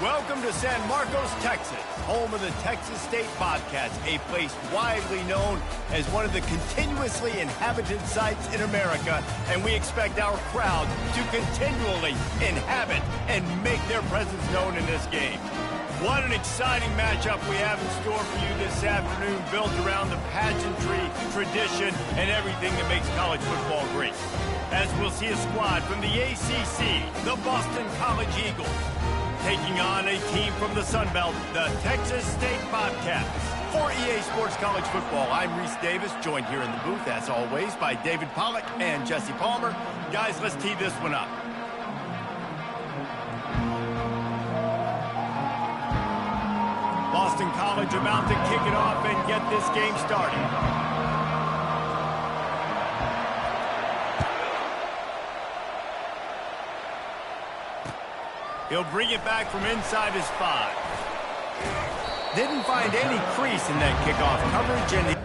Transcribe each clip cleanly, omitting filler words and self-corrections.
Welcome to San Marcos, Texas, home of the Texas State Bobcats, a place widely known as one of the continuously inhabited sites in America, and we expect our crowd to continually inhabit and make their presence known in this game. What an exciting matchup we have in store for you this afternoon, built around the pageantry, tradition, and everything that makes college football great. As we'll see a squad from the ACC, the Boston College Eagles, taking on a team from the Sun Belt, the Texas State Bobcats. For EA Sports College Football, I'm Reese Davis, joined here in the booth, as always, by David Pollack and Jesse Palmer. Guys, let's tee this one up. Boston College about to kick it off and get this game started. He'll bring it back from inside his 5. Didn't find any crease in that kickoff coverage, and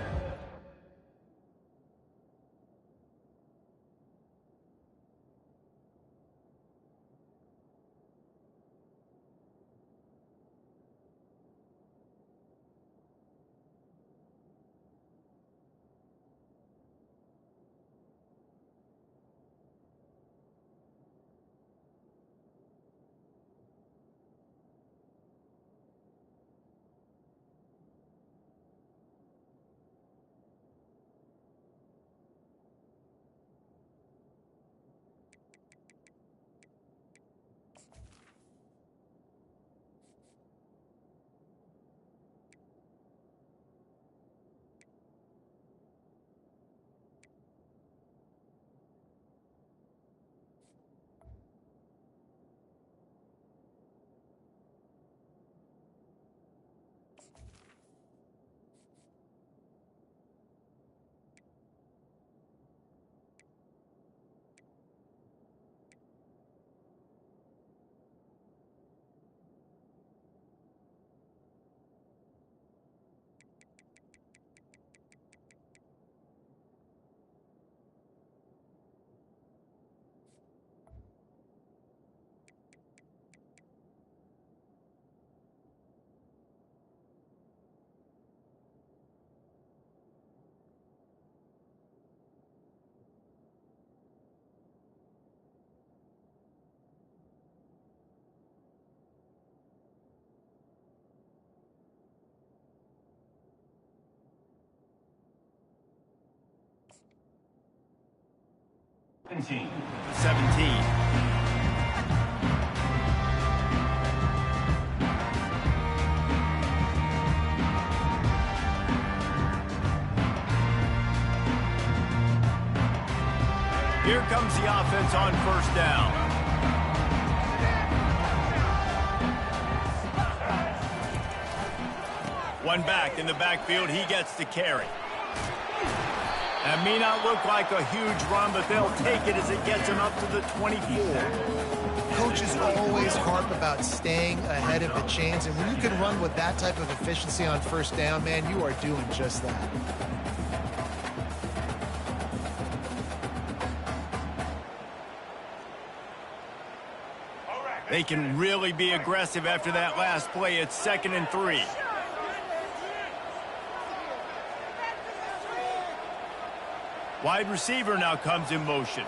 Team 17. Here comes the offense on first down. One back in the backfield, he gets the carry. That may not look like a huge run, but they'll take it as it gets them up to the 24. Coaches always harp about staying ahead of the chains, and when you can run with that type of efficiency on first down, man, you are doing just that. They can really be aggressive after that last play. It's 2nd and 3. Wide receiver now comes in motion.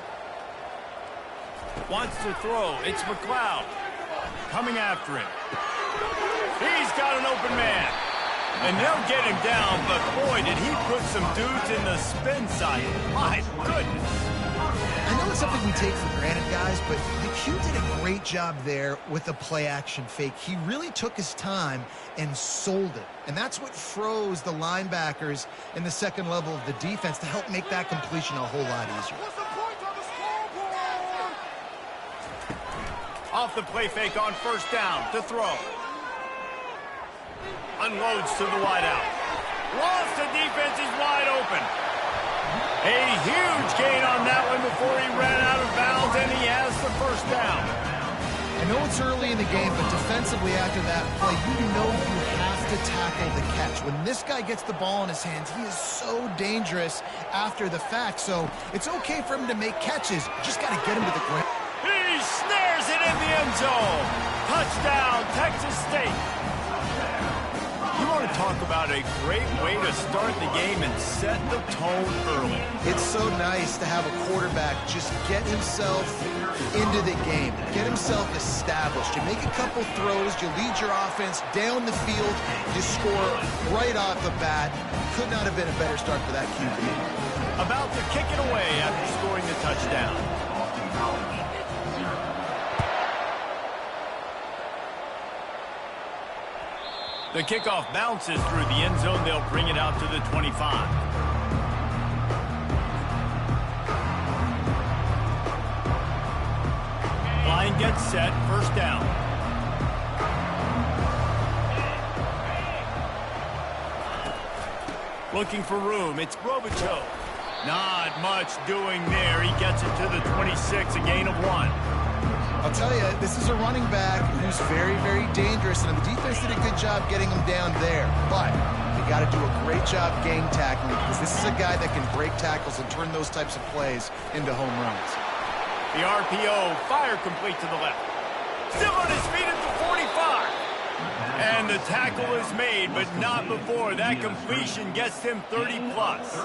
Wants to throw. It's McLeod. Coming after him. He's got an open man. And they'll get him down, but boy, did he put some dudes in the spin side. My goodness. I know it's something we take for granted, guys, but the Q did a great job there with the play-action fake. He really took his time and sold it. And that's what froze the linebackers in the second level of the defense to help make that completion a whole lot easier. Off the play fake on first down to throw. Unloads to the wideout. Lost the defense is wide open. A huge gain on that one before he ran out of bounds, and he has the first down. I know it's early in the game, but defensively after that play, you know you have to tackle the catch. When this guy gets the ball in his hands, he is so dangerous after the fact. So it's okay for him to make catches. Just got to get him to the ground. He snares it in the end zone. Touchdown, Texas State. You want to talk about a great way to start the game and set the tone early. It's so nice to have a quarterback just get himself into the game, get himself established. You make a couple throws, you lead your offense down the field, you score right off the bat. Could not have been a better start for that QB. About to kick it away after scoring the touchdown. The kickoff bounces through the end zone. They'll bring it out to the 25. Line gets set, first down. Looking for room, it's Robichaux. Not much doing there. He gets it to the 26, a gain of 1. I'll tell you, this is a running back who's very, very dangerous, and the defense did a good job getting him down there. But you got to do a great job game tackling, because this is a guy that can break tackles and turn those types of plays into home runs. The RPO, fire complete to the left. Still on his feet at the 45. And the tackle is made, but not before. That completion gets him 30-plus.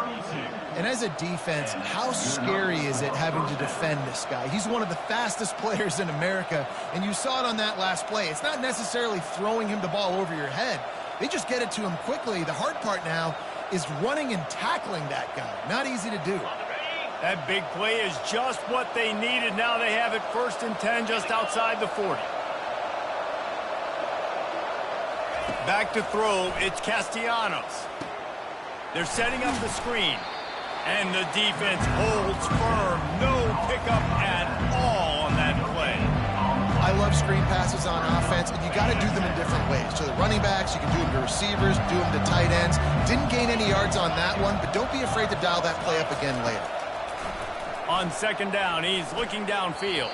And as a defense, how scary is it having to defend this guy? He's one of the fastest players in America, and you saw it on that last play. It's not necessarily throwing him the ball over your head. They just get it to him quickly. The hard part now is running and tackling that guy. Not easy to do. That big play is just what they needed. Now they have it 1st and 10 just outside the 40. Back to throw, it's Castellanos. They're setting up the screen. And the defense holds firm. No pickup at all on that play. I love screen passes on offense, and you got to do them in different ways. To the running backs, you can do them to receivers, do them to tight ends. Didn't gain any yards on that one, but don't be afraid to dial that play up again later. On 2nd down, he's looking downfield.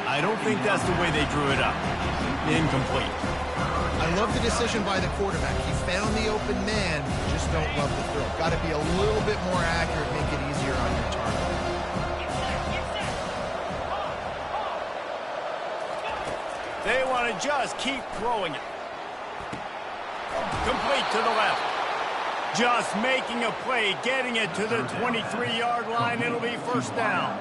I don't think that's the way they drew it up. Incomplete. I love the decision by the quarterback. He found the open man, just don't love the throw. Got to be a little bit more accurate, make it easier on your target. They want to just keep throwing it. Complete to the left. Just making a play, getting it to the 23-yard line. It'll be 1st down.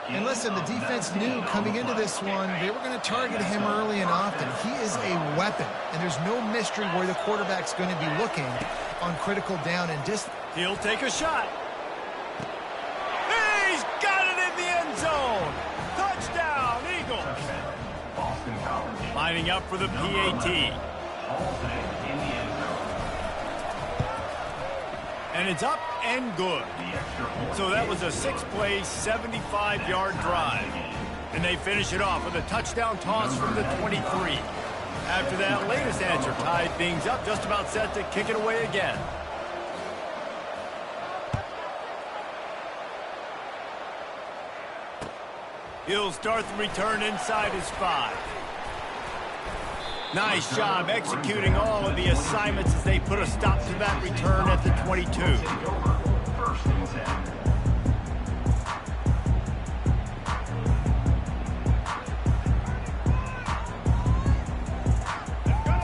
And listen, the defense knew coming into this one, they were going to target him early and often. He is a weapon, and there's no mystery where the quarterback's going to be looking on critical down and distance. He'll take a shot. He's got it in the end zone. Touchdown, Eagles. Lining up for the PAT. And it's up and good. So that was a 6-play, 75-yard drive. And they finish it off with a touchdown toss from the 23. After that latest answer tied things up, just about set to kick it away again. He'll start the return inside his 5. Nice job executing all of the assignments as they put a stop to that return at the 22.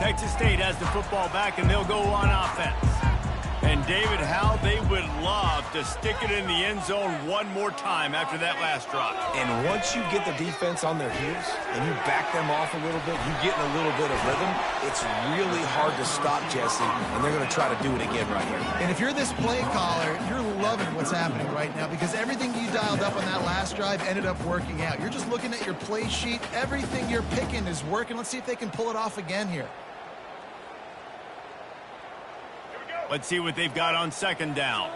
Texas State has the football back, and they'll go on offense. And David, how they would love to stick it in the end zone one more time after that last drive. And once you get the defense on their heels and you back them off a little bit, you get in a little bit of rhythm, it's really hard to stop, Jesse, and they're going to try to do it again right here. And if you're this play caller, you're loving what's happening right now because everything you dialed up on that last drive ended up working out. You're just looking at your play sheet. Everything you're picking is working. Let's see if they can pull it off again here. Let's see what they've got on 2nd down.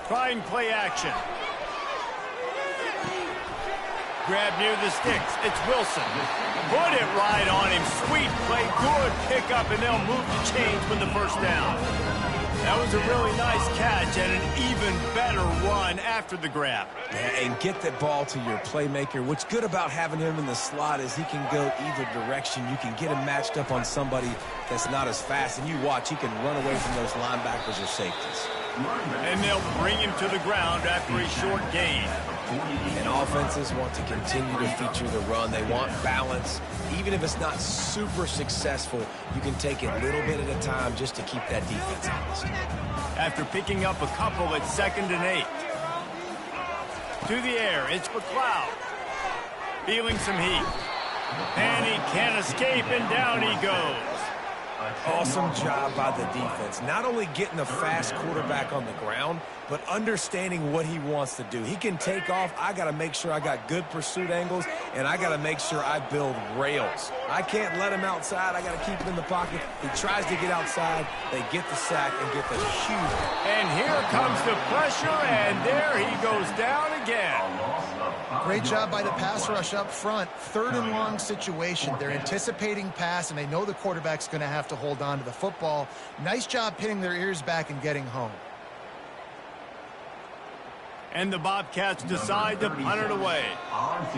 Trying play action. Grab near the sticks. It's Wilson. Put it right on him. Sweet play. Good pickup, and they'll move the chains with the 1st down. That was a really nice catch and an even better run after the grab. Yeah, and get that ball to your playmaker. What's good about having him in the slot is he can go either direction. You can get him matched up on somebody that's not as fast, and you watch, he can run away from those linebackers or safeties. And they'll bring him to the ground after a short gain. And offenses want to continue to feature the run. They want balance. Even if it's not super successful, you can take it little bit at a time just to keep that defense honest. After picking up a couple at 2nd and 8. To the air, it's McLeod. Feeling some heat. And he can't escape, and down he goes. Awesome job by the defense. Not only getting the fast quarterback on the ground, but understanding what he wants to do. He can take off. I got to make sure I got good pursuit angles, and I got to make sure I build rails. I can't let him outside. I got to keep him in the pocket. He tries to get outside. They get the sack and get the huge. And here comes the pressure, and there he goes down again. Great job by the pass rush up front. 3rd and long situation. They're anticipating pass, and they know the quarterback's going to have to hold on to the football. Nice job pinning their ears back and getting home. And the Bobcats decide to punt it away.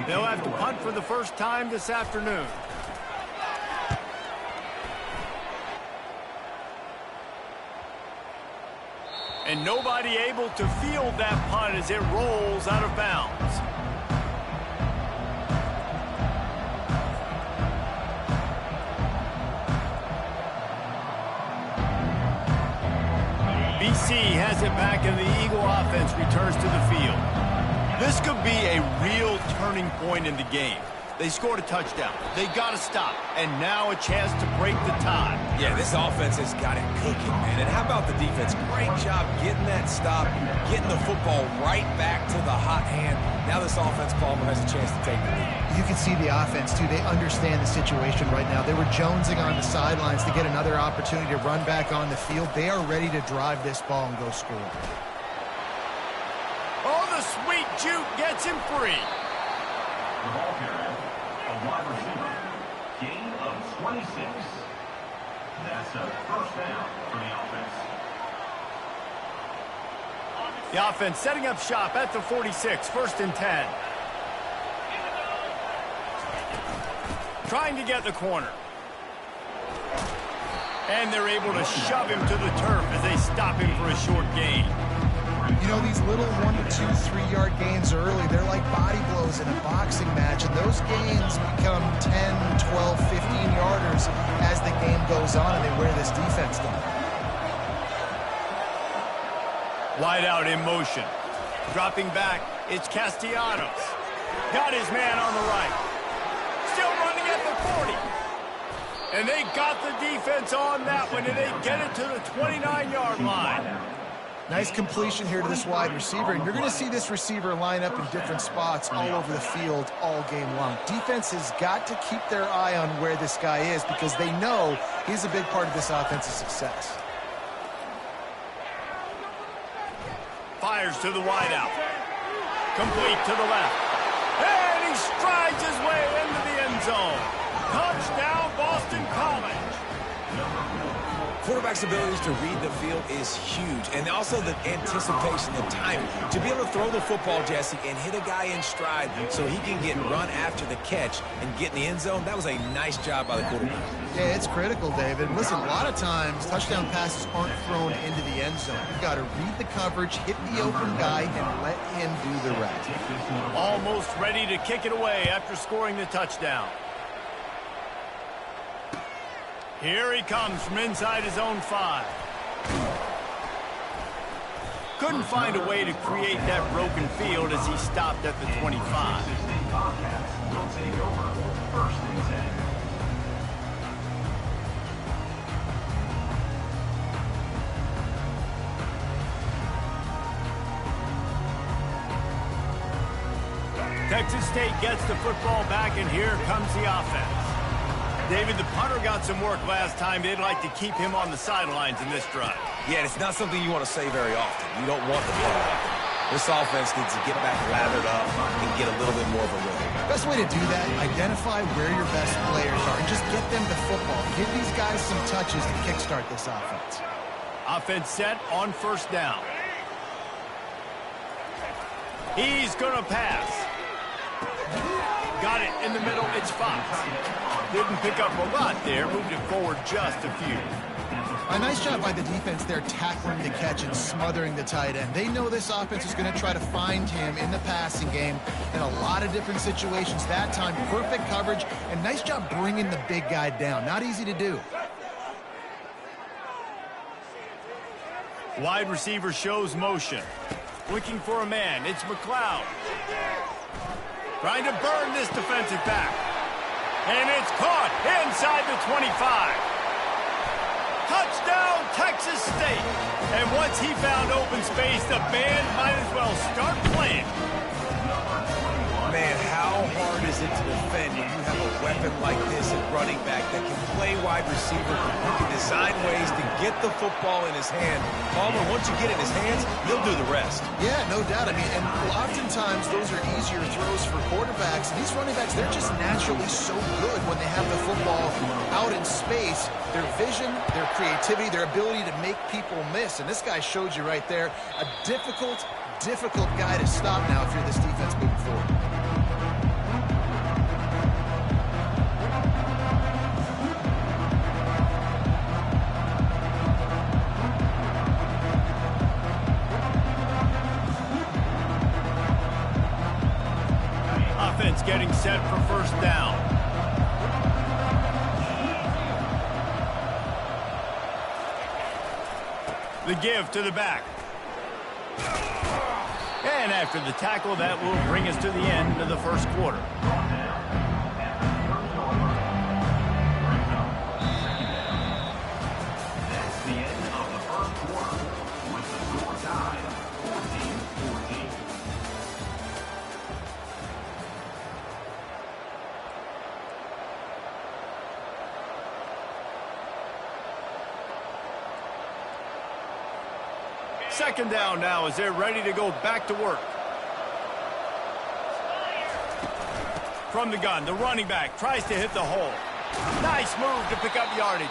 They'll have to punt for the first time this afternoon. And nobody able to field that punt as it rolls out of bounds. BC has it back, and the Eagle offense returns to the field. This could be a real turning point in the game. They scored a touchdown. They got to stop, and now a chance to break the tie. Yeah, this offense has got it cooking, man. And how about the defense? Great job getting that stop, getting the football right back to the hot hand. Now this offense, Palmer, has a chance to take the lead. You can see the offense, too. They understand the situation right now. They were jonesing on the sidelines to get another opportunity to run back on the field. They are ready to drive this ball and go score. Oh, the sweet juke gets him free. The ball carrier, a wide receiver, gain of 26. That's a first down for the offense. The offense setting up shop at the 46, 1st and 10. Trying to get the corner. And they're able to shove him to the turf as they stop him for a short gain. You know, these little 1 to 2, 3-yard gains early, they're like body blows in a boxing match, and those gains become 10, 12, 15-yarders as the game goes on, and they wear this defense down. Wide out in motion. Dropping back, it's Castellanos. Got his man on the right. Still running at the 40. And they got the defense on that one, and they get it to the 29-yard line. Nice completion here to this wide receiver, and you're going to see this receiver line up in different spots all over the field all game long. Defense has got to keep their eye on where this guy is because they know he's a big part of this offense's success. Fires to the wideout. Complete to the left. And he strides his way into the end zone. Touchdown, Boston College. Quarterback's abilities to read the field is huge, and also the anticipation, the timing. To be able to throw the football, Jesse, and hit a guy in stride so he can get run after the catch and get in the end zone, that was a nice job by the quarterback. Yeah, it's critical, David. Listen, a lot of times touchdown passes aren't thrown into the end zone. You've got to read the coverage, hit the open guy, and let him do the rest. Almost ready to kick it away after scoring the touchdown. Here he comes from inside his own 5. Couldn't find a way to create that broken field as he stopped at the 25. Bobcats will take over 1st and 10. Texas State gets the football back, and here comes the offense. David, the punter got some work last time. They'd like to keep him on the sidelines in this drive. Yeah, it's not something you want to say very often. You don't want the punter out there. This offense needs to get back lathered up and get a little bit more of a rhythm. Best way to do that, identify where your best players are and just get them the football. Give these guys some touches to kickstart this offense. Offense set on 1st down. He's going to pass. Got it in the middle. It's Fox. Didn't pick up a lot there. Moved it forward just a few. A nice job by the defense there, tackling the catch and smothering the tight end. They know this offense is going to try to find him in the passing game in a lot of different situations. That time, perfect coverage, and nice job bringing the big guy down. Not easy to do. Wide receiver shows motion. Looking for a man. It's McLeod. Trying to burn this defensive back. And it's caught inside the 25. Touchdown, Texas State. And once he found open space, the band might as well start playing. Man, how hard is it to defend when you have a weapon like this at running back that can play wide receiver, who can design ways to get the football in his hand? Palmer, once you get it in his hands, he'll do the rest. Yeah, no doubt. I mean, and oftentimes those are easier throws for quarterbacks. These running backs, they're just naturally so good when they have the football out in space. Their vision, their creativity, their ability to make people miss. And this guy showed you right there, a difficult guy to stop now if you're this defense moving forward. Offense getting set for first down. The give to the back. And after the tackle, that will bring us to the end of the first quarter. That's the end of the first quarter with the score tied 14-14. Second down now as they're ready to go back to work. From the gun, the running back tries to hit the hole. Nice move to pick up yardage.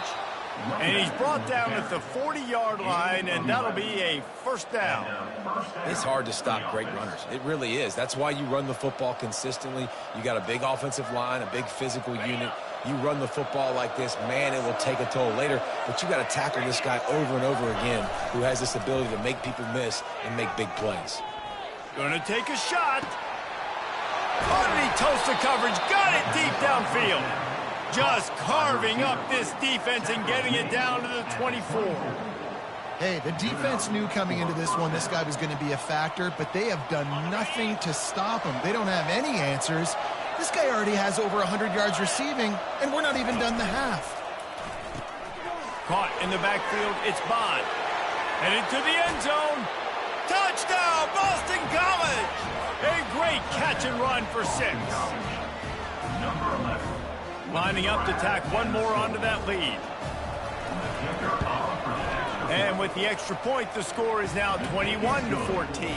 And he's brought down at the 40-yard line, and that'll be a first down. It's hard to stop great runners. It really is. That's why you run the football consistently. You got a big offensive line, a big physical unit. You run the football like this, man, it will take a toll later. But you got to tackle this guy over and over again who has this ability to make people miss and make big plays. Gonna take a shot. Underneath toast the coverage. Got it deep downfield. Just carving up this defense and getting it down to the 24. Hey, the defense knew coming into this one this guy was going to be a factor, but they have done nothing to stop him. They don't have any answers. This guy already has over 100 yards receiving, and we're not even done the half. Caught in the backfield, it's Bond. And into the end zone. Touchdown, Boston College! A great catch and run for 6. Number 11. Lining up to tack one more onto that lead. And with the extra point, the score is now 21-14.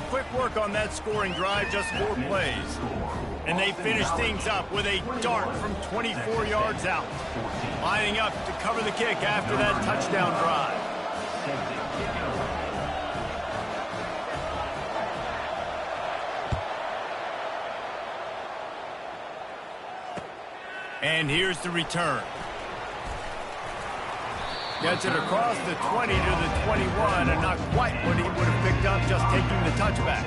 Quick work on that scoring drive, just 4 plays. And they finish things up with a dart from 24 yards out. Lining up to cover the kick after that touchdown drive. And here's the return. Gets it across the 20 to the 21, and not quite what he would have picked up just taking the touchback.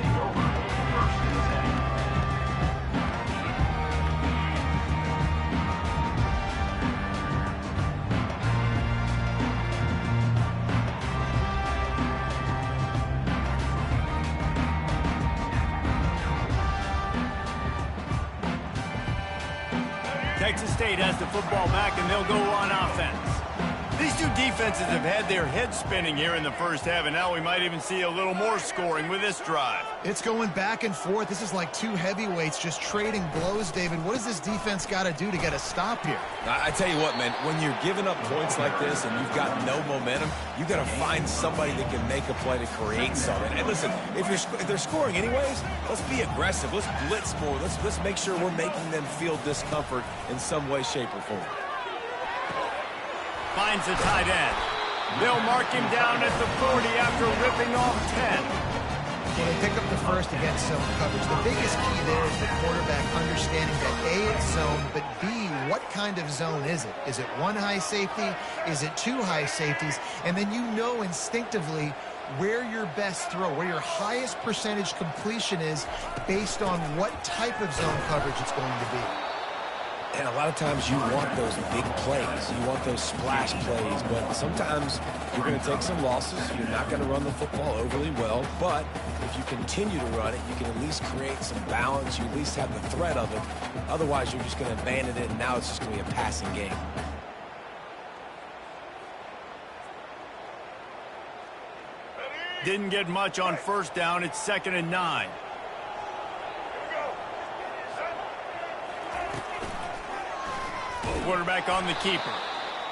Texas State has the football back, and they'll go on offense. These two defenses have had their heads spinning here in the first half, and now we might even see a little more scoring with this drive. It's going back and forth. This is like two heavyweights just trading blows, David. What does this defense got to do to get a stop here? I tell you what, man, when you're giving up points like this and you've got no momentum, you got to find somebody that can make a play to create something. And listen, if they're scoring anyways, let's be aggressive. Let's blitz more. Let's make sure we're making them feel discomfort in some way, shape, or form. Finds the tight end. They'll mark him down at the 40 after ripping off 10. Well, they pick up the first against zone coverage. The biggest key there is the quarterback understanding that A, it's zone, but B, what kind of zone is it? Is it one high safety? Is it two high safeties? And then you know instinctively where your best throw, where your highest percentage completion is based on what type of zone coverage it's going to be. And a lot of times you want those big plays. You want those splash plays. But sometimes you're going to take some losses. You're not going to run the football overly well. But if you continue to run it, you can at least create some balance. You at least have the threat of it. Otherwise, you're just going to abandon it, and now it's just going to be a passing game. Didn't get much on first down. It's 2nd and 9. Quarterback on the keeper.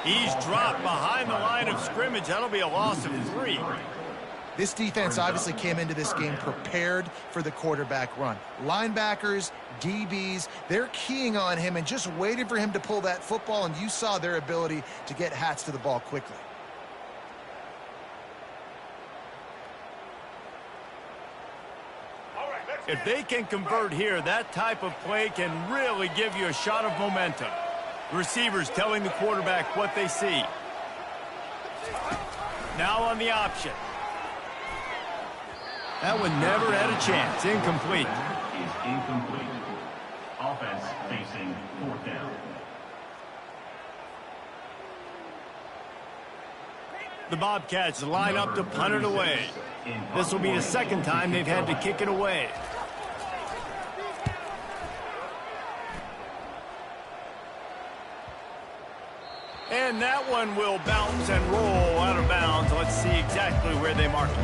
He's dropped behind the line of scrimmage. That'll be a loss of 3. This defense obviously came into this game prepared for the quarterback run. Linebackers, DBs, they're keying on him and just waiting for him to pull that football, and you saw their ability to get hats to the ball quickly. If they can convert here, that type of play can really give you a shot of momentum. Receivers telling the quarterback what they see. Now on the option. That one never had a chance. Incomplete. Is incomplete. Offense facing 4th down. The Bobcats line up to punt it away. This will be the 2nd time they've had to kick it away. And that one will bounce and roll out of bounds. Let's see exactly where they mark it.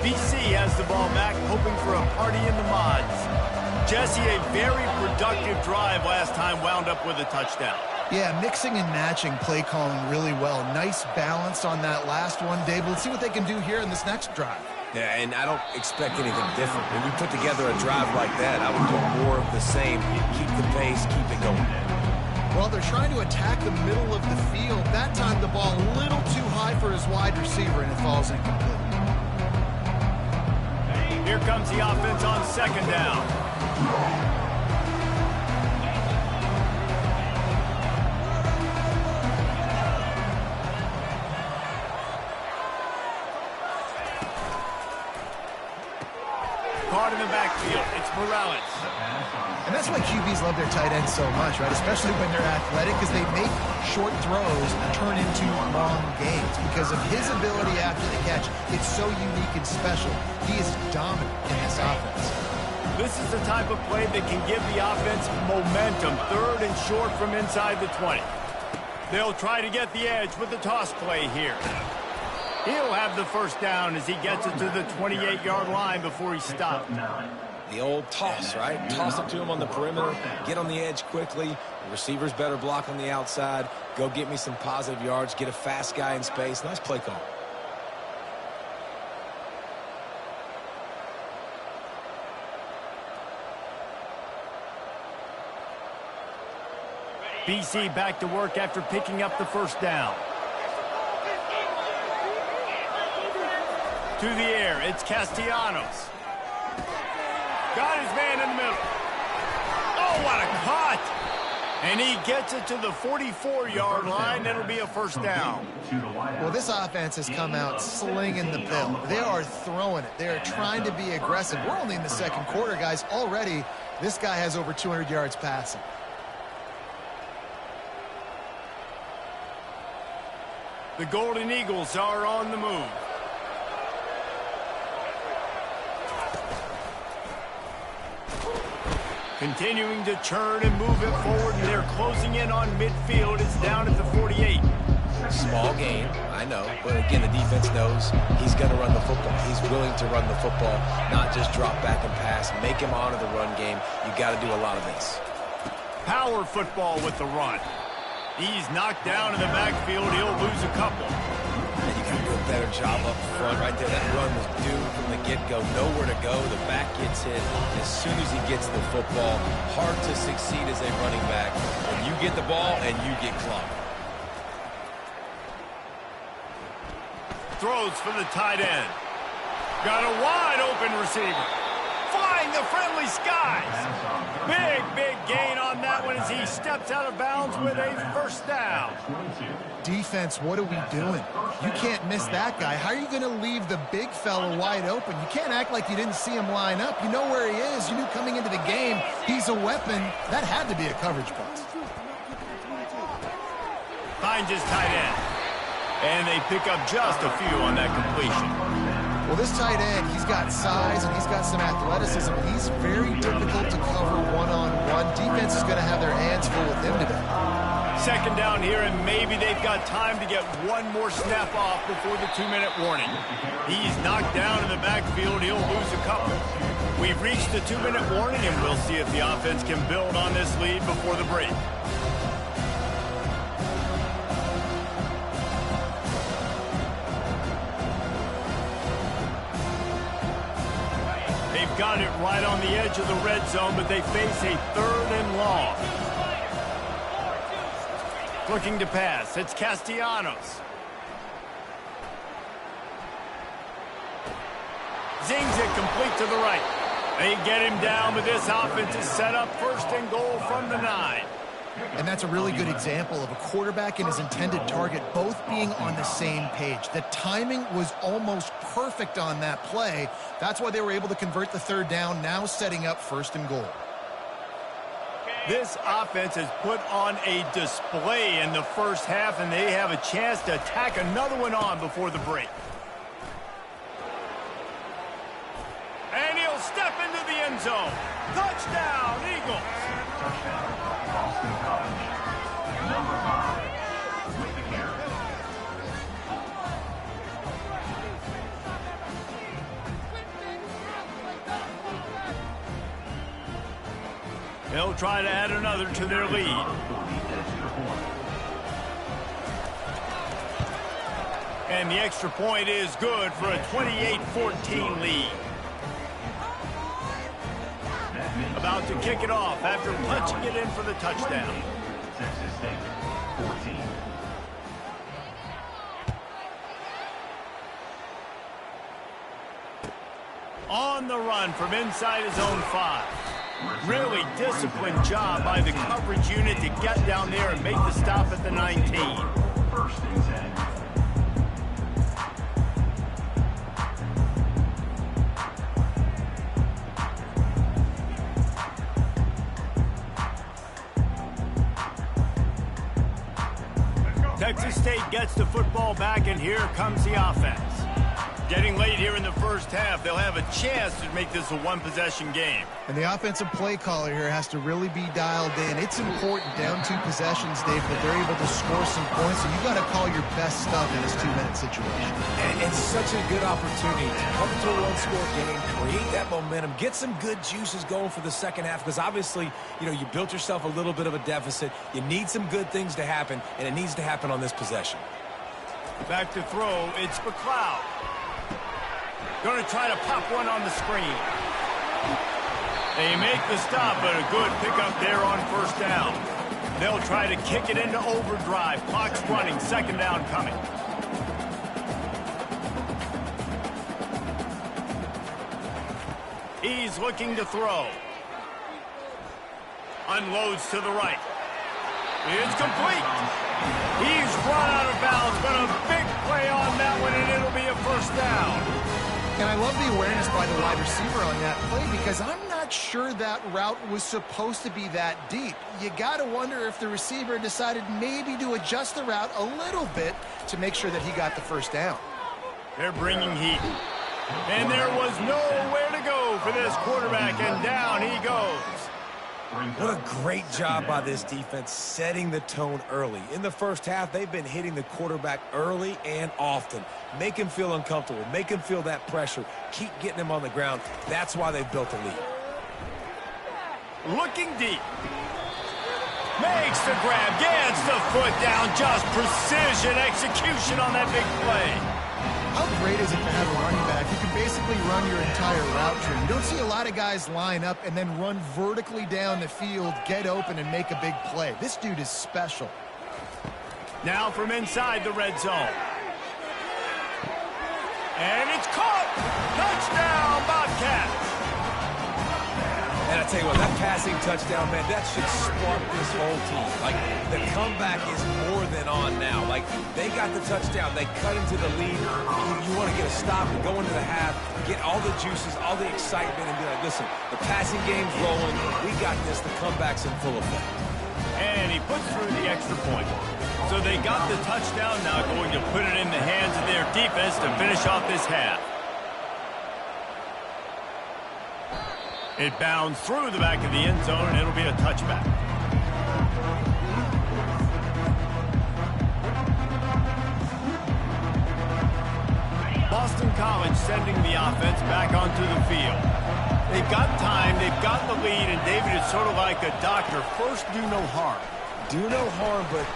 BC has the ball back, hoping for a party in the mods. Jesse, a very productive drive last time, wound up with a touchdown. Yeah, mixing and matching play calling really well. Nice balance on that last one, Dave. Let's see what they can do here in this next drive. Yeah, and I don't expect anything different. When you put together a drive like that, I would do more of the same. Keep the pace, keep it going. Well, they're trying to attack the middle of the field. That time the ball a little too high for his wide receiver, and it falls incomplete. Here comes the offense on 2nd down. Caught in the backfield. It's Morales. And that's why QBs love their tight ends so much, right? Especially when they're athletic, because they make short throws turn into long gains. Because of his ability after the catch, it's so unique and special. He is dominant in this offense. This is the type of play that can give the offense momentum. 3rd and short from inside the 20. They'll try to get the edge with the toss play here. He'll have the first down as he gets it to the 28-yard line before he stopped. The old toss, right? Toss it to him on the perimeter, get on the edge quickly. The receivers better block on the outside. Go get me some positive yards, get a fast guy in space. Nice play call. BC back to work after picking up the first down. To the air, it's Castellanos. Got his man in the middle. Oh, what a cut! And he gets it to the 44-yard line. That'll be a first down. Well, this offense has come out slinging the pill. They are throwing it. They are trying to be aggressive. We're only in the 2nd quarter, guys. Already, this guy has over 200 yards passing. The Golden Eagles are on the move. Continuing to churn and move it forward, and they're closing in on midfield. It's down at the 48. Small game, I know, but again, the defense knows he's going to run the football. He's willing to run the football, not just drop back and pass. Make him honor the run game. You got to do a lot of this. Power football with the run. He's knocked down in the backfield. He'll lose a couple. And you got to do a better job up front right there. That run was due from the get-go. Nowhere to go. The back gets hit as soon as he gets the football. Hard to succeed as a running back when you get the ball and you get clocked. Throws for the tight end. Got a wide open receiver. Flying the friendly skies. Big gain on that one as he steps out of bounds with a first down. Defense, what are we doing? You can't miss that guy. How are you going to leave the big fella wide open? You can't act like you didn't see him line up. You know where he is. You knew coming into the game he's a weapon. That had to be a coverage bust. Finds his tight end. And they pick up just a few on that completion. Well, this tight end, he's got size and he's got some athleticism. He's very difficult to cover one-on-one. Defense is going to have their hands full with him today. Second down here, and maybe they've got time to get one more snap off before the 2-minute warning. He's knocked down in the backfield. He'll lose a couple. We've reached the 2-minute warning, and we'll see if the offense can build on this lead before the break. Got it right on the edge of the red zone, but they face a 3rd and long. Looking to pass. It's Castellanos. Zings it complete to the right. They get him down, but this offense is set up 1st and goal from the 9. And that's a really good example of a quarterback and his intended target both being on the same page. The timing was almost perfect on that play. That's why they were able to convert the 3rd down, now setting up 1st and goal. This offense has put on a display in the first half, and they have a chance to tack another one on before the break. And he'll step into the end zone. Touchdown, Eagles. Touchdown, Boston College. Number 5 with the carry. They'll try to add another to their lead. And the extra point is good for a 28-14 lead. About to kick it off after punching it in for the touchdown. Texas State, 14. On the run from inside his own 5. Really disciplined job by the coverage unit to get down there and make the stop at the 19. 1st and 10. Texas State gets the football back, and here comes the offense. Getting late here in the first half, they'll have a chance to make this a one-possession game. And the offensive play caller here has to really be dialed in. It's important, down 2 possessions, Dave, but they're able to score some points, so you got to call your best stuff in this 2-minute situation. And it's such a good opportunity to come to a one-score game, create that momentum, get some good juices going for the second half, because obviously, you know, you built yourself a little bit of a deficit. You need some good things to happen, and it needs to happen on this possession. Back to throw, it's McLeod. Going to try to pop one on the screen. They make the stop, but a good pickup there on 1st down. They'll try to kick it into overdrive. Clock's running, 2nd down coming. He's looking to throw. Unloads to the right. It's complete. He's run out of bounds, but a big play on that one, and it'll be a 1st down. And I love the awareness by the wide receiver on that play because I'm not sure that route was supposed to be that deep. You got to wonder if the receiver decided maybe to adjust the route a little bit to make sure that he got the 1st down. They're bringing heat. And there was nowhere to go for this quarterback, and down he goes. What a great job by this defense setting the tone early. In the first half, they've been hitting the quarterback early and often. Make him feel uncomfortable. Make him feel that pressure. Keep getting him on the ground. That's why they've built a lead. Looking deep. Makes the grab. Gets the foot down. Just precision execution on that big play. is it to have a running back? You can basically run your entire route tree. You don't see a lot of guys line up and then run vertically down the field, get open, and make a big play. This dude is special. Now from inside the red zone. And it's caught! Touchdown, Bobcats! And I tell you what, that passing touchdown, man, that should spark this whole team. Like, the comeback is more than on now. Like, they got the touchdown. They cut into the lead. You want to get a stop and go into the half, get all the juices, all the excitement, and be like, listen, the passing game's rolling. We got this. The comeback's in full effect. And he puts through the extra point. So they got the touchdown, now going to put it in the hands of their defense to finish off this half. It bounds through the back of the end zone, and it'll be a touchback. Boston College sending the offense back onto the field. They've got time, they've got the lead, and David is sort of like a doctor. First, do no harm. Do no harm, but...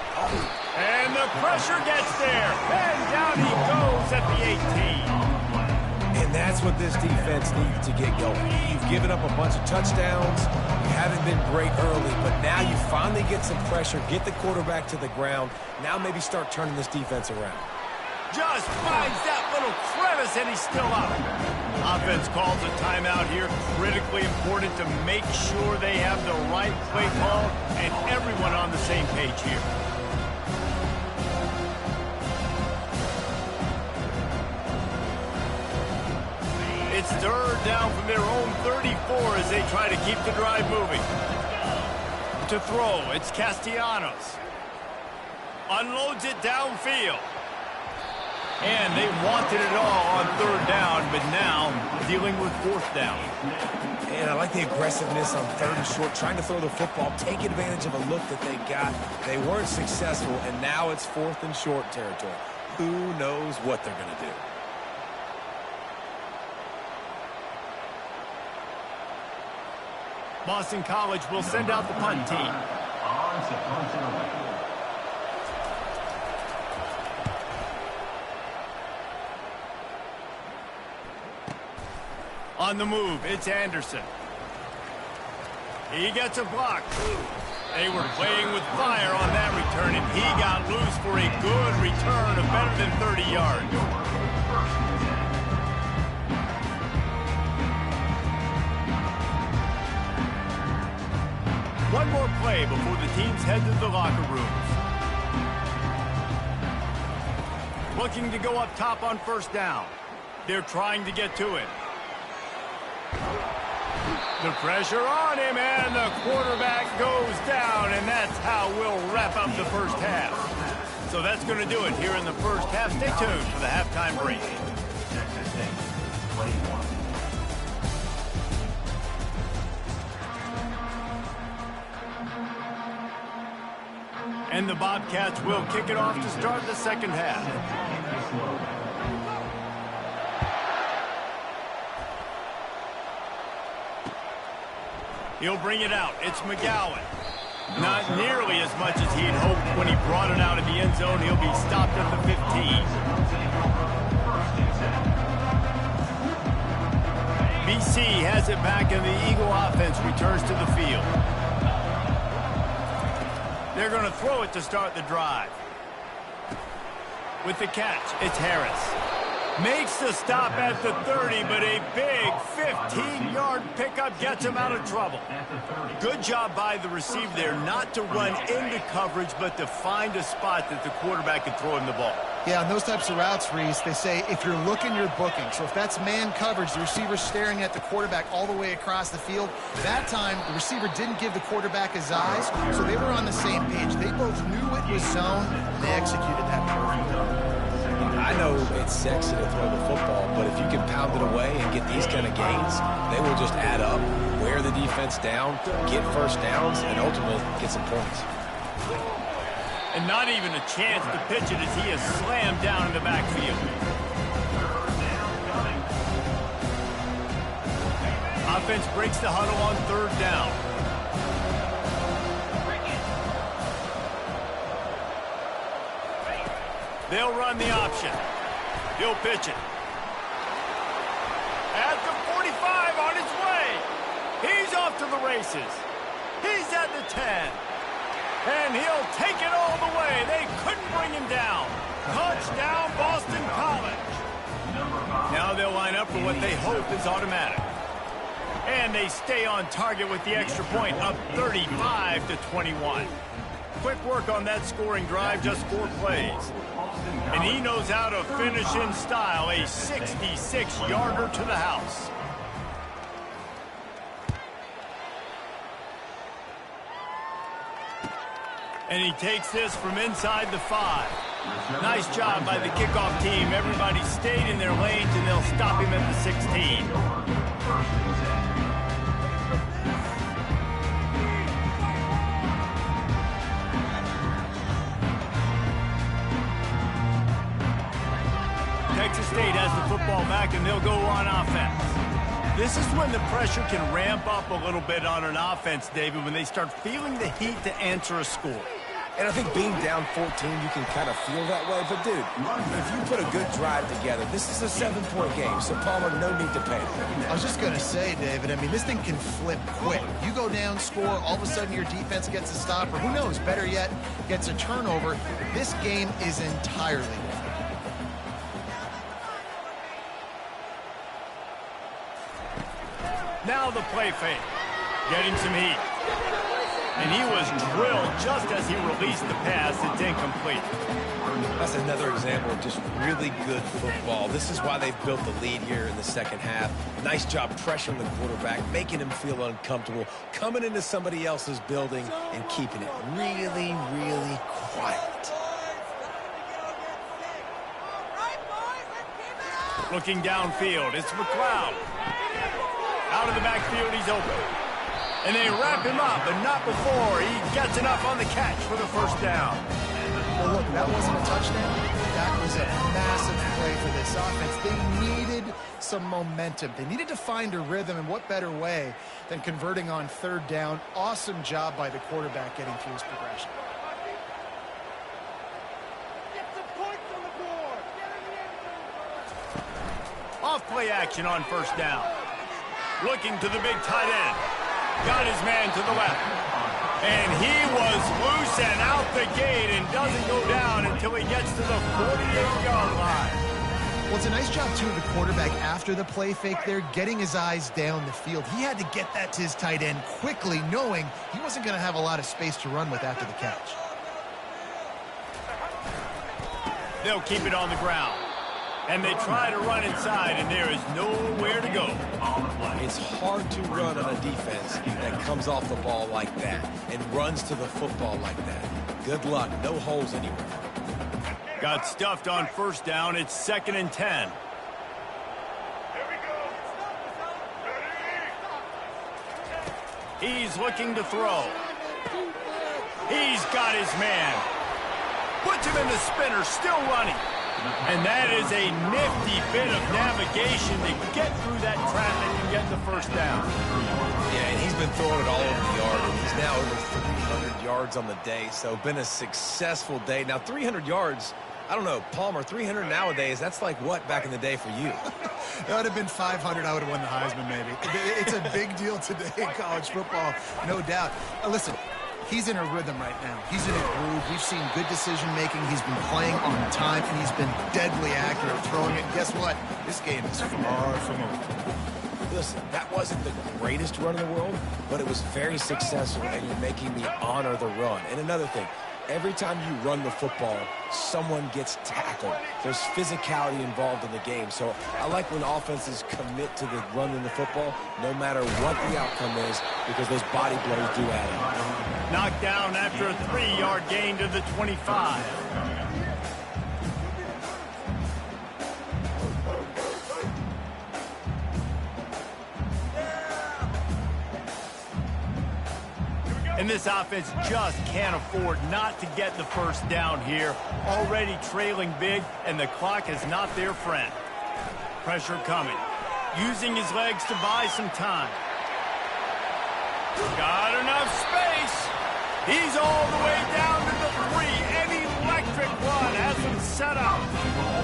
And the pressure gets there, and down he goes at the 18. And that's what this defense needs to get going. You've given up a bunch of touchdowns. You haven't been great early, but now you finally get some pressure, get the quarterback to the ground. Now maybe start turning this defense around. Just finds that little crevice, and he's still out. Offense calls a timeout here. Critically important to make sure they have the right play call and everyone on the same page here. It's third down from their own 34 as they try to keep the drive moving. To throw, it's Castellanos. Unloads it downfield. And they wanted it all on third down, but now dealing with fourth down. And I like the aggressiveness on third and short, trying to throw the football, take advantage of a look that they got. They weren't successful, and now it's fourth and short territory. Who knows what they're going to do? Boston College will send out the punt team. On the move, it's Anderson. He gets a block. They were playing with fire on that return, and he got loose for a good return of better than 30 yards. One more play before the teams head to the locker rooms. Looking to go up top on first down. They're trying to get to it. The pressure on him, and the quarterback goes down, and that's how we'll wrap up the first half. So that's going to do it here in the first half. Stay tuned for the halftime break. And the Bobcats will kick it off to start the second half. He'll bring it out. It's McGowan. Not nearly as much as he'd hoped when he brought it out of the end zone. He'll be stopped at the 15. BC has it back, and the Eagle offense returns to the field. They're going to throw it to start the drive. With the catch, it's Harris. Makes the stop at the 30, but a big 15-yard pickup gets him out of trouble. Good job by the receiver there, not to run into coverage, but to find a spot that the quarterback can throw him the ball. Yeah, on those types of routes, Reese, they say if you're looking, you're booking. So if that's man coverage, the receiver's staring at the quarterback all the way across the field. That time, the receiver didn't give the quarterback his eyes, so they were on the same page. They both knew it was zone. They executed that perfectly. I know it's sexy to throw the football, but if you can pound it away and get these kind of gains, they will just add up, wear the defense down, get first downs, and ultimately get some points. And not even a chance to pitch it as he is slammed down in the backfield. Offense breaks the huddle on third down. They'll run the option. He'll pitch it. to the races. He's at the 10. And he'll take it all the way. They couldn't bring him down. Touchdown, Boston College. Now they'll line up for what they hope is automatic. And they stay on target with the extra point, up 35-21. Quick work on that scoring drive, just 4 plays. And he knows how to finish in style, a 66-yarder to the house. And he takes this from inside the 5. Nice job by the kickoff team. Everybody stayed in their lanes, and they'll stop him at the 16. Texas State has the football back, and they'll go on offense. This is when the pressure can ramp up a little bit on an offense, David, when they start feeling the heat to answer a score. And I think being down 14, you can kind of feel that way. But, dude, if you put a good drive together, this is a 7-point game, so Palmer, no need to panic. I was just going to say, David, I mean, this thing can flip quick. You go down, score, all of a sudden your defense gets a stop, or who knows, better yet, gets a turnover. This game is entirely different. Now the play fake, getting some heat. And he was drilled just as he released the pass. It's incomplete. That's another example of just really good football. This is why they built the lead here in the second half. Nice job pressuring the quarterback, making him feel uncomfortable, coming into somebody else's building and keeping it really, really quiet. Looking downfield, it's McLeod. Out of the backfield, he's open. And they wrap him up, but not before he gets enough on the catch for the first down. Well, look, that wasn't a touchdown. That was a massive play for this offense. They needed some momentum. They needed to find a rhythm, and what better way than converting on 3rd down. Awesome job by the quarterback getting through his progression. Off play action on 1st down. Looking to the big tight end. Got his man to the left. And he was loose and out the gate and doesn't go down until he gets to the 48-yard line. Well, it's a nice job, too, of the quarterback after the play fake there, getting his eyes down the field. He had to get that to his tight end quickly, knowing he wasn't going to have a lot of space to run with after the catch. They'll keep it on the ground. And they try to run inside, and there is nowhere to go. It's hard to run on a defense that comes off the ball like that and runs to the football like that. Good luck. No holes anywhere. Got stuffed on 1st down. It's 2nd and 10. He's looking to throw. He's got his man. Puts him in the spinner, still running. And that is a nifty bit of navigation to get through that traffic and get the 1st down. Yeah, and he's been throwing it all over the yard, and he's now over 300 yards on the day, so been a successful day. Now, 300 yards, I don't know, Palmer, 300 nowadays, that's like what back in the day for you? That would have been 500. I would have won the Heisman, maybe. It's a big deal today in college football, no doubt. Listen. He's in a rhythm right now. He's in a groove. We've seen good decision-making. He's been playing on time, and he's been deadly accurate throwing it. And guess what? This game is far from over. Listen, that wasn't the greatest run in the world, but it was very successful, and you're making me honor the run. And another thing, every time you run the football, someone gets tackled. There's physicality involved in the game. So I like when offenses commit to the run in the football, no matter what the outcome is, because those body blows do add up. Knocked down after a 3-yard gain to the 25. And this offense just can't afford not to get the 1st down here. Already trailing big, and the clock is not their friend. Pressure coming. Using his legs to buy some time. Got enough space. He's all the way down to the 3. An electric run has him set up.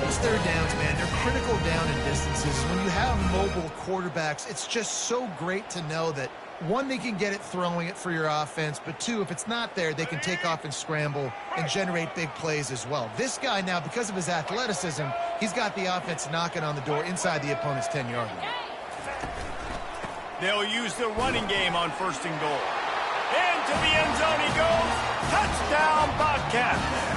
These third downs, man, they're critical down in distances. When you have mobile quarterbacks, it's just so great to know that, one, they can get it throwing it for your offense, but two, if it's not there, they can take off and scramble and generate big plays as well. This guy now, because of his athleticism, he's got the offense knocking on the door inside the opponent's 10-yard line. They'll use the running game on 1st and goal. Into the end zone he goes. Touchdown, Bobcats.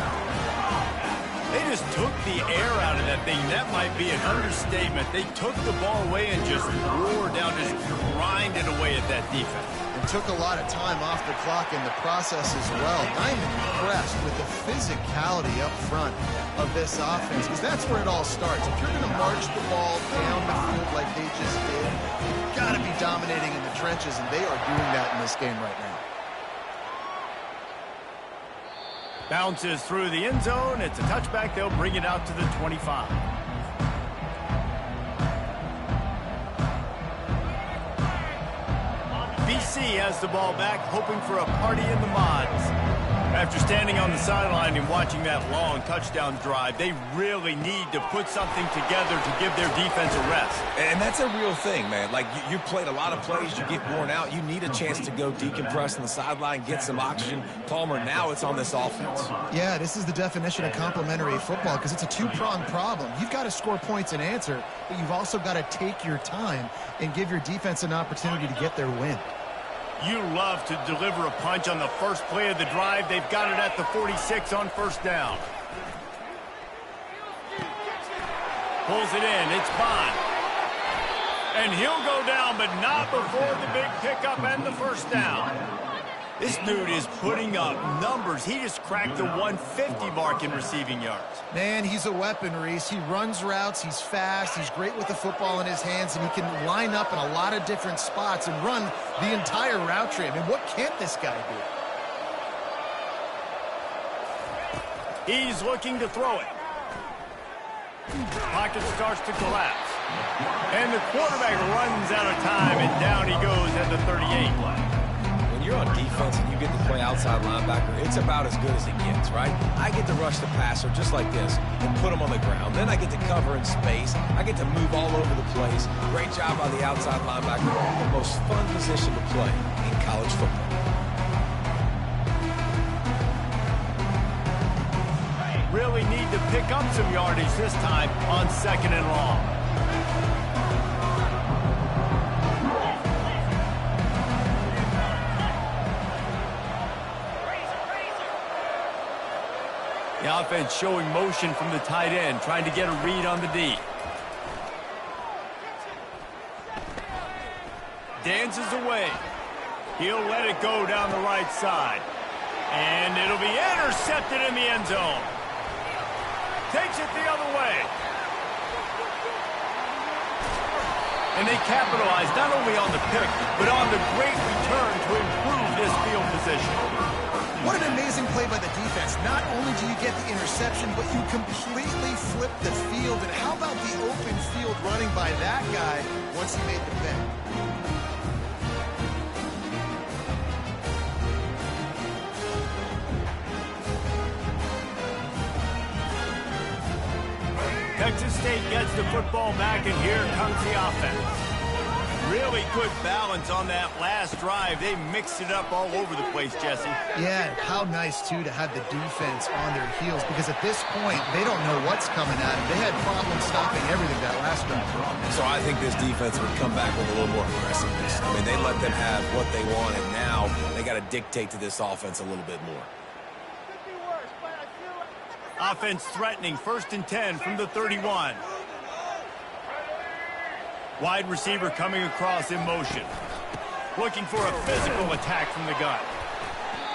They just took the air out of that thing. That might be an understatement. They took the ball away and just wore down, just grinded away at that defense. And took a lot of time off the clock in the process as well. I'm impressed with the physicality up front of this offense, because that's where it all starts. If you're going to march the ball down the field like they just did, you've got to be dominating in the trenches, and they are doing that in this game right now. Bounces through the end zone. It's a touchback. They'll bring it out to the 25. BC has the ball back, hoping for a party in the mods. After standing on the sideline and watching that long touchdown drive, they really need to put something together to give their defense a rest. And that's a real thing, man. Like, you played a lot of plays, you get worn out. You need a chance to go decompress on the sideline, get some oxygen. Palmer, now it's on this offense. Yeah, this is the definition of complementary football, because it's a two-pronged problem. You've got to score points and answer, but you've also got to take your time and give your defense an opportunity to get their win. You love to deliver a punch on the first play of the drive. They've got it at the 46 on 1st down. Pulls it in. It's Bond. And he'll go down, but not before the big pickup and the 1st down. This dude is putting up numbers. He just cracked the 150 mark in receiving yards. Man, he's a weapon, Reese. He runs routes. He's fast. He's great with the football in his hands, and he can line up in a lot of different spots and run the entire route tree. I mean, what can't this guy do? He's looking to throw it. Pocket starts to collapse. And the quarterback runs out of time, and down he goes at the 38. You're on defense and you get to play outside linebacker, it's about as good as it gets, right? I get to rush the passer just like this and put him on the ground. Then I get to cover in space. I get to move all over the place. Great job by the outside linebacker. The most fun position to play in college football. Really need to pick up some yardage this time on 2nd and long. The offense showing motion from the tight end, trying to get a read on the D. Dances away. He'll let it go down the right side. And it'll be intercepted in the end zone. Takes it the other way. And they capitalize not only on the pick, but on the great return to improve this field position. What an amazing play by the defense. Not only do you get the interception, but you completely flip the field. And how about the open field running by that guy once he made the pick? Texas State gets the football back, and here comes the offense. Really good balance on that last drive. They mixed it up all over the place, Jesse. Yeah, how nice, too, to have the defense on their heels, because at this point, they don't know what's coming at them. They had problems stopping everything that last drive. So I think this defense would come back with a little more aggressiveness. I mean, they let them have what they want, and now they got to dictate to this offense a little bit more. Offense threatening, 1st and 10 from the 31. Wide receiver coming across in motion. Looking for a physical attack from the gun.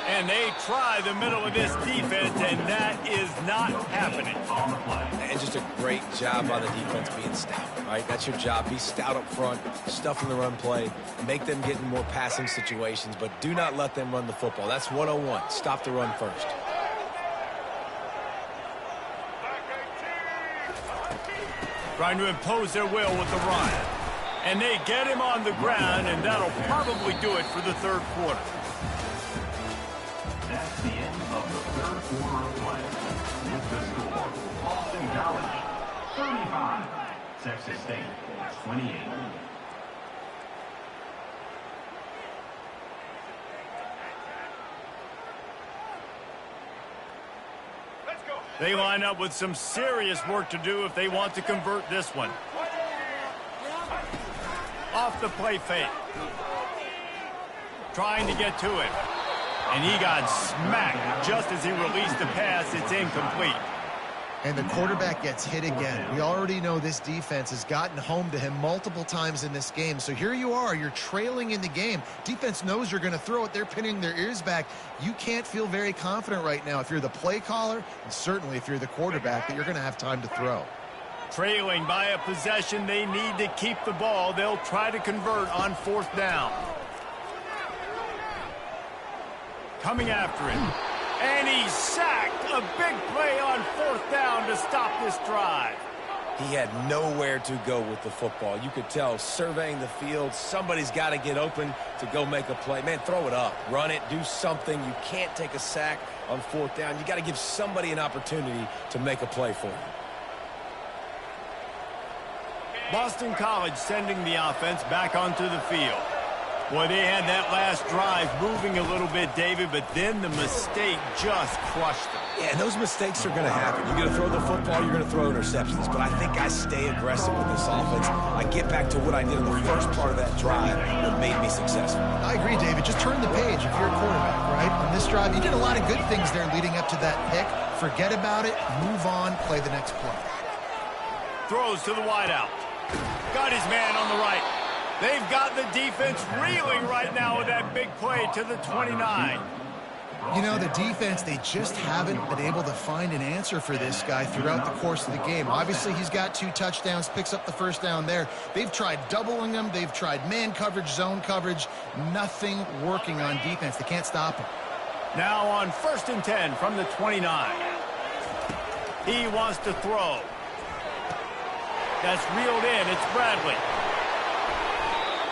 And they try the middle of this defense, and that is not happening. And just a great job by the defense being stout, right? That's your job. Be stout up front, stuff in the run play, make them get in more passing situations, but do not let them run the football. That's 101. Stop the run first. Trying to impose their will with the run. And they get him on the ground, and that'll probably do it for the 3rd quarter. That's the end of the 3rd quarter of play. With the score, Boston College 35. Texas State 28. They line up with some serious work to do if they want to convert this one. Off the play fake. Trying to get to it. And he got smacked just as he released the pass. It's incomplete. And the quarterback gets hit again. We already know this defense has gotten home to him multiple times in this game. So here you are, you're trailing in the game. Defense knows you're going to throw it. They're pinning their ears back. You can't feel very confident right now if you're the play caller, and certainly if you're the quarterback, that you're going to have time to throw. Trailing by a possession, they need to keep the ball. They'll try to convert on 4th down. Coming after him. And he's sacked. A big play on 4th down to stop this drive. He had nowhere to go with the football. You could tell, surveying the field, somebody's got to get open to go make a play. Man, throw it up. Run it. Do something. You can't take a sack on 4th down. You got to give somebody an opportunity to make a play for you. Boston College sending the offense back onto the field. Boy, they had that last drive moving a little bit, David, but then the mistake just crushed them. Yeah, and those mistakes are going to happen. You're going to throw the football, you're going to throw interceptions. But I think I stay aggressive with this offense. I get back to what I did in the first part of that drive that made me successful. I agree, David. Just turn the page if you're a quarterback, right? On this drive, you did a lot of good things there leading up to that pick. Forget about it, move on, play the next play. Throws to the wideout. Got his man on the right. They've got the defense reeling right now with that big play to the 29. You know, the defense, they just haven't been able to find an answer for this guy throughout the course of the game. Obviously, he's got 2 touchdowns, picks up the 1st down there. They've tried doubling him. They've tried man coverage, zone coverage. Nothing working on defense. They can't stop him. Now on 1st and 10 from the 29. He wants to throw. That's reeled in. It's Bradley.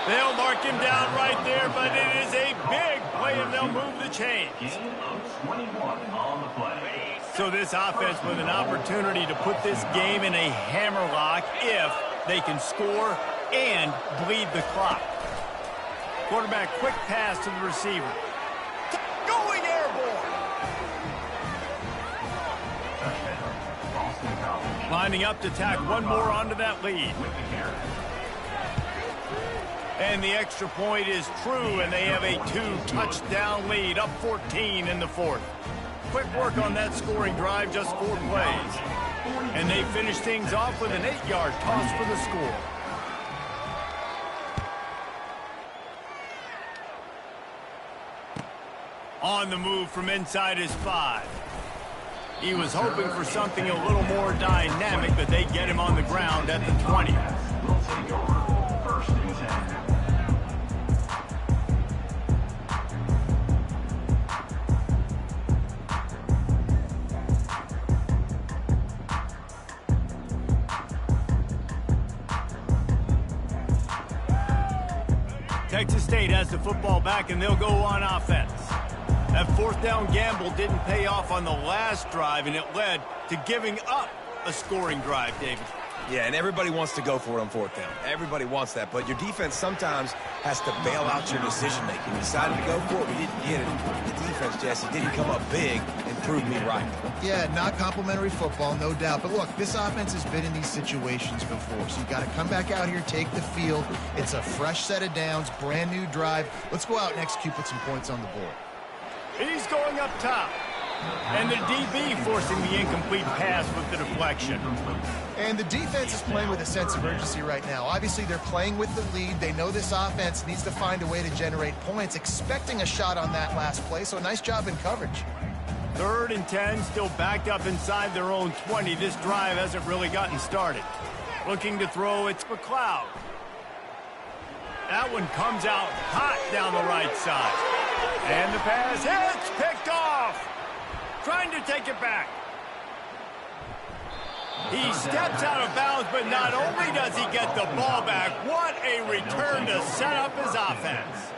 They'll mark him down right there, but it is a big play, and they'll move the chains. Gain of 21 on the play. So this offense with an opportunity to put this game in a hammerlock if they can score and bleed the clock. Quarterback quick pass to the receiver. Going airborne. Boston College. Lining up to tack one more onto that lead. With the carry. And the extra point is true, and they have a 2-touchdown lead, up 14 in the 4th. Quick work on that scoring drive, just 4 plays. And they finish things off with an 8-yard toss for the score. On the move from inside his 5. He was hoping for something a little more dynamic, but they get him on the ground at the 20. Will take over 1st and 10. Texas State has the football back, and they'll go on offense. That 4th down gamble didn't pay off on the last drive, and it led to giving up a scoring drive, David. Yeah, and everybody wants to go for it on 4th down. Everybody wants that, but your defense sometimes has to bail out your decision-making. You decided to go for it, we didn't get it. The defense, Jesse, didn't come up big and prove me right. Yeah, not complimentary football, no doubt. But look, this offense has been in these situations before, so you got to come back out here, take the field. It's a fresh set of downs, brand new drive. Let's go out and execute, put some points on the board. He's going up top. And the DB forcing the incomplete pass with the deflection. And the defense is playing with a sense of urgency right now. Obviously, they're playing with the lead. They know this offense needs to find a way to generate points, expecting a shot on that last play, so nice job in coverage. 3rd and 10, still backed up inside their own 20. This drive hasn't really gotten started. Looking to throw, it's McLeod. That one comes out hot down the right side. And the pass hits, picked off. Trying to take it back. He steps out of bounds, but not only does he get the ball back, what a return to set up his offense.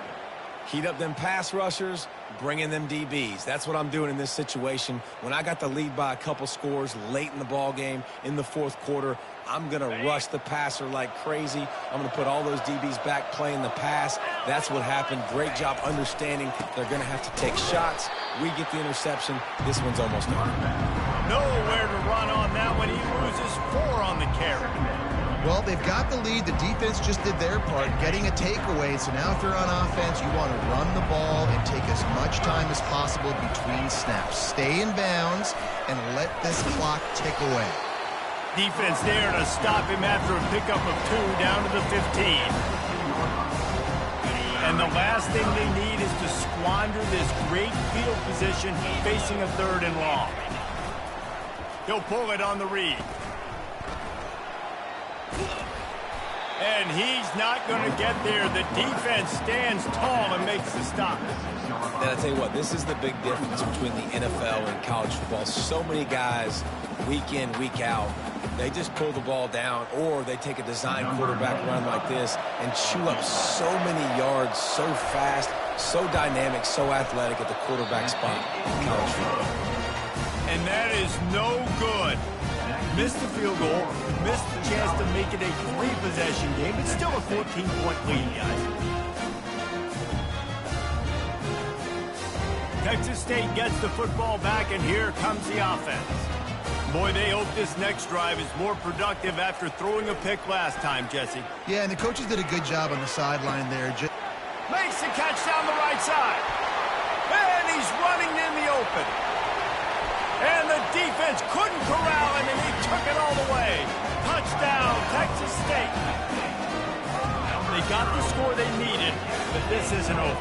Heat up them pass rushers, bring in them DBs. That's what I'm doing in this situation. When I got the lead by a couple scores late in the ball game in the fourth quarter, I'm going to rush the passer like crazy. I'm going to put all those DBs back playing the pass. That's what happened. Great job understanding they're going to have to take shots. We get the interception. This one's almost done. Nowhere to run on that one. He loses 4 on the carry. Well, they've got the lead. The defense just did their part, getting a takeaway. So now if you're on offense, you want to run the ball and take as much time as possible between snaps. Stay in bounds and let this clock tick away. Defense there to stop him after a pickup of 2 down to the 15. And the last thing they need is to squander this great field position facing a 3rd and long. He'll pull it on the read. And he's not going to get there. The defense stands tall and makes the stop. And I tell you what, this is the big difference between the NFL and college football. So many guys, week in, week out, they just pull the ball down, or they take a design quarterback run like this and chew up so many yards so fast, so dynamic, so athletic at the quarterback spot in college football. And that is no good. Missed the field goal, missed the chance to make it a 3-possession game. It's still a 14-point lead, guys. Texas State gets the football back, and here comes the offense. Boy, they hope this next drive is more productive after throwing a pick last time, Jesse. Yeah, and the coaches did a good job on the sideline there. Makes the catch down the right side. And he's running in the open. And the defense couldn't corral him, and he took it all the way. Touchdown, Texas State. They got the score they needed, but this isn't over.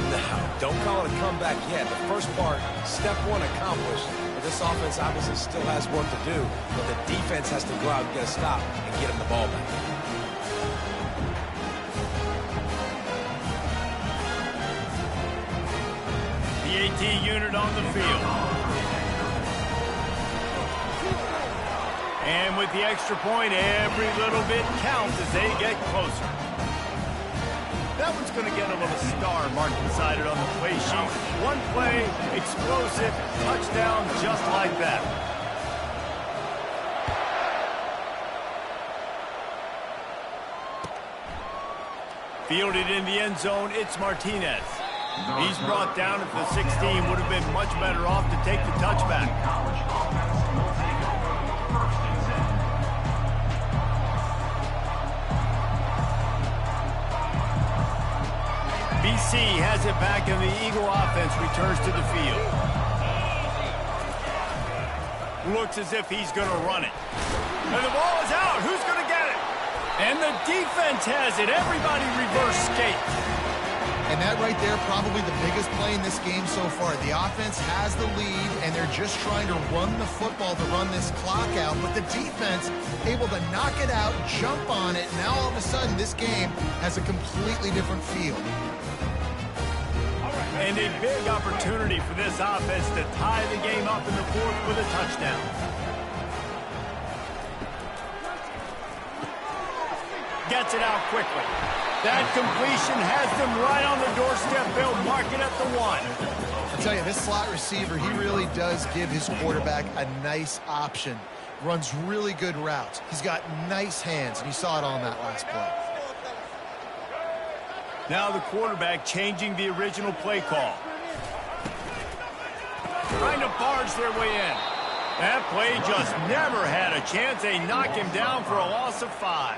No, don't call it a comeback yet. The first part, step 1 accomplished. But this offense obviously still has work to do, but the defense has to go out and get a stop and get him the ball back. The AT unit on the field. And with the extra point, every little bit counts as they get closer. That one's going to get a little star marked beside it on the play sheet. One play, explosive, touchdown, just like that. Fielded in the end zone, it's Martinez. He's brought down at the 16, would have been much better off to take the touchback. BC has it back, and the Eagle offense returns to the field. Looks as if he's going to run it. And the ball is out. Who's going to get it? And the defense has it. Everybody reverse skate. And that right there, probably the biggest play in this game so far. The offense has the lead, and they're just trying to run the football to run this clock out. But the defense able to knock it out, jump on it. Now all of a sudden, this game has a completely different feel. And a big opportunity for this offense to tie the game up in the 4th with a touchdown. Gets it out quickly. That completion has them right on the doorstep. They'll mark it at the 1. I'll tell you, this slot receiver, he really does give his quarterback a nice option. Runs really good routes. He's got nice hands, and you saw it on that last play. Now the quarterback changing the original play call. Trying to barge their way in. That play just never had a chance. They knock him down for a loss of 5.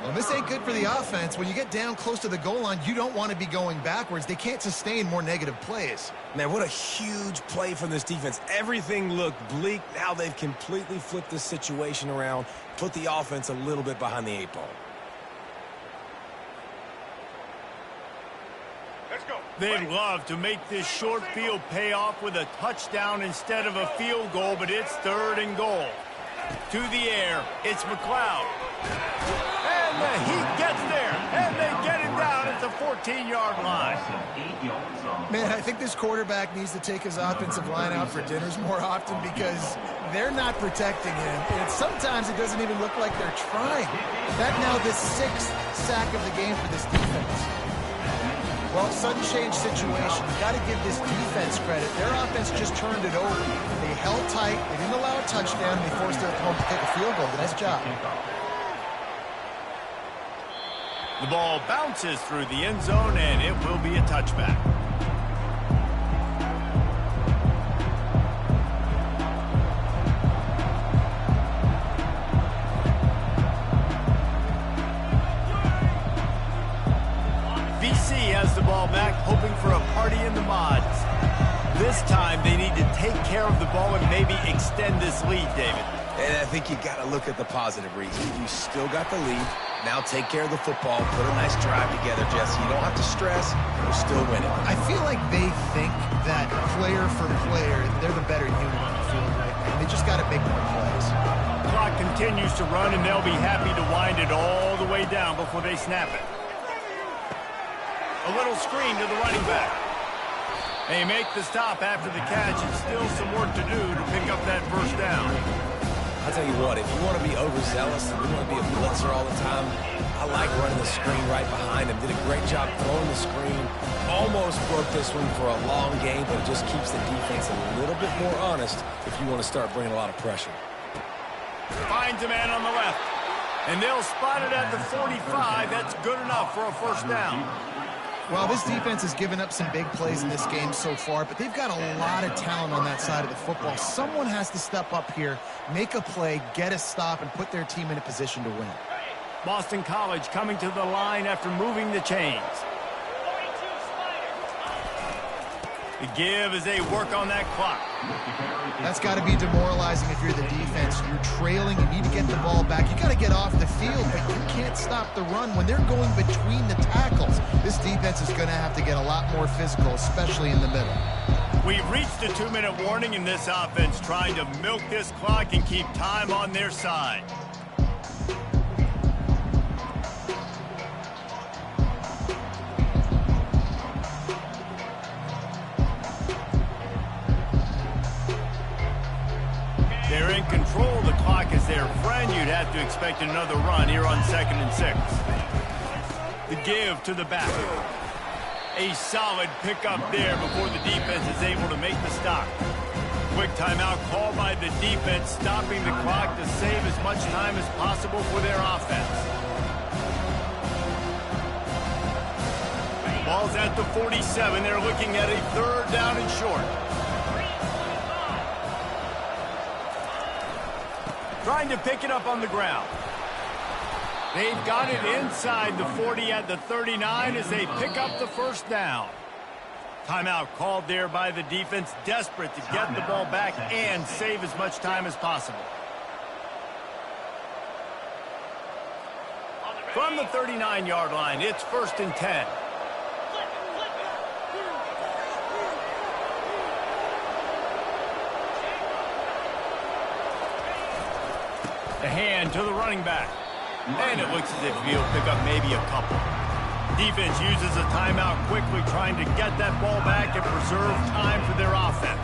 Well, this ain't good for the offense. When you get down close to the goal line, you don't want to be going backwards. They can't sustain more negative plays. Man, what a huge play from this defense. Everything looked bleak. Now they've completely flipped this situation around, put the offense a little bit behind the 8 ball. They'd love to make this short field pay off with a touchdown instead of a field goal, but it's 3rd and goal. To the air, it's McLeod. And the Heat gets there, and they get him down at the 14-yard line. Man, I think this quarterback needs to take his offensive line out for dinners more often because they're not protecting him. And sometimes it doesn't even look like they're trying. That now the 6th sack of the game for this defense. Well, sudden change situation. You've got to give this defense credit. Their offense just turned it over. They held tight. They didn't allow a touchdown. They forced their opponent to take a field goal. Nice job. The ball bounces through the end zone, and it will be a touchback. BC has the ball back, hoping for a party in the mods. This time, they need to take care of the ball and maybe extend this lead, David. And I think you got to look at the positive reason. You still got the lead. Now take care of the football. Put a nice drive together, Jesse. You don't have to stress. You're still winning. I feel like they think that player for player, they're the better unit on the field right now. They just got to make more plays. Clock continues to run, and they'll be happy to wind it all the way down before they snap it. A little screen to the running back. They make the stop after the catch, and still some work to do to pick up that first down. I'll tell you what, if you want to be overzealous and you want to be a blitzer all the time, I like running the screen right behind him. Did a great job throwing the screen. Almost broke this one for a long game, but it just keeps the defense a little bit more honest if you want to start bringing a lot of pressure. Finds a man on the left. And they'll spot it at the 45. That's good enough for a first down. Well, this defense has given up some big plays in this game so far, but they've got a lot of talent on that side of the football. Someone has to step up here, make a play, get a stop, and put their team in a position to win. Boston College coming to the line after moving the chains. The give as they work on that clock. That's got to be demoralizing if you're the defense. You're trailing, you need to get the ball back. You got to get off the field, but you can't stop the run. When they're going between the tackles, this defense is going to have to get a lot more physical, especially in the middle. We've reached the 2-minute warning in this offense, trying to milk this clock and keep time on their side. They're in control. The clock is their friend. You'd have to expect another run here on 2nd and 6. The give to the back. A solid pickup there before the defense is able to make the stop. Quick timeout called by the defense, stopping the clock to save as much time as possible for their offense. Ball's at the 47. They're looking at a 3rd down and short. Trying to pick it up on the ground. They've got it inside the 40 at the 39 as they pick up the first down. Timeout called there by the defense, desperate to get the ball back and save as much time as possible. From the 39-yard line, it's 1st and 10. The hand to the running back. And it looks as if he'll pick up maybe a couple. Defense uses a timeout quickly, trying to get that ball back and preserve time for their offense.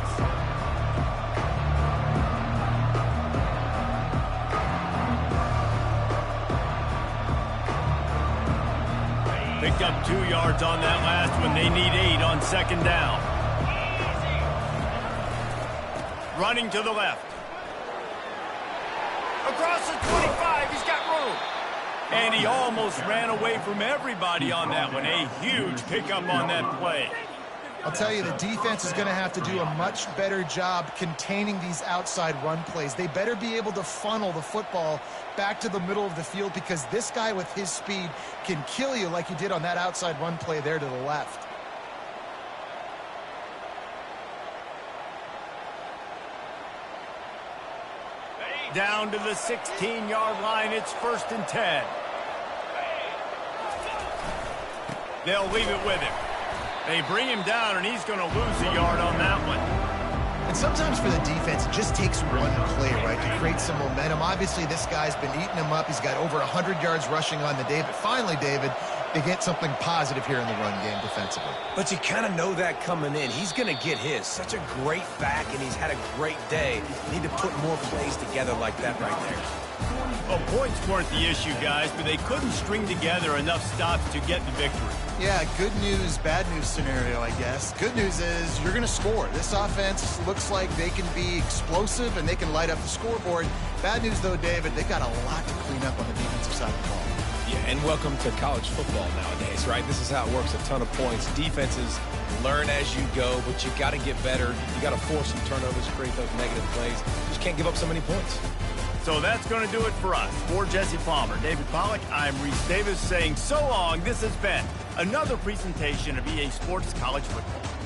Picked up 2 yards on that last one. They need 8 on 2nd down. Running to the left. Across the 25, he's got room. And he almost ran away from everybody on that one. A huge pickup on that play. I'll tell you, the defense is going to have to do a much better job containing these outside run plays. They better be able to funnel the football back to the middle of the field, because this guy with his speed can kill you like he did on that outside run play there to the left. Down to the 16-yard line, it's 1st and 10. They'll leave it with him. They bring him down, and he's going to lose a yard on that one. And sometimes for the defense, it just takes one play, right, to create some momentum. Obviously, this guy's been eating him up. He's got over 100 yards rushing on the day. But finally, David, they get something positive here in the run game defensively. But you kind of know that coming in. He's going to get his. Such a great back, and he's had a great day. Need to put more plays together like that right there. Well, points weren't the issue, guys, but they couldn't string together enough stops to get the victory. Yeah, good news, bad news scenario, I guess. Good news is you're going to score. This offense looks like they can be explosive and they can light up the scoreboard. Bad news, though, David, they've got a lot to clean up on the defensive side of the ball. Yeah, and welcome to college football nowadays, right? This is how it works, a ton of points. Defenses learn as you go, but you got to get better. You got to force some turnovers, create those negative plays. You just can't give up so many points. So that's going to do it for us. For Jesse Palmer, David Pollack, I'm Reese Davis saying so long. This has been another presentation of EA Sports College Football.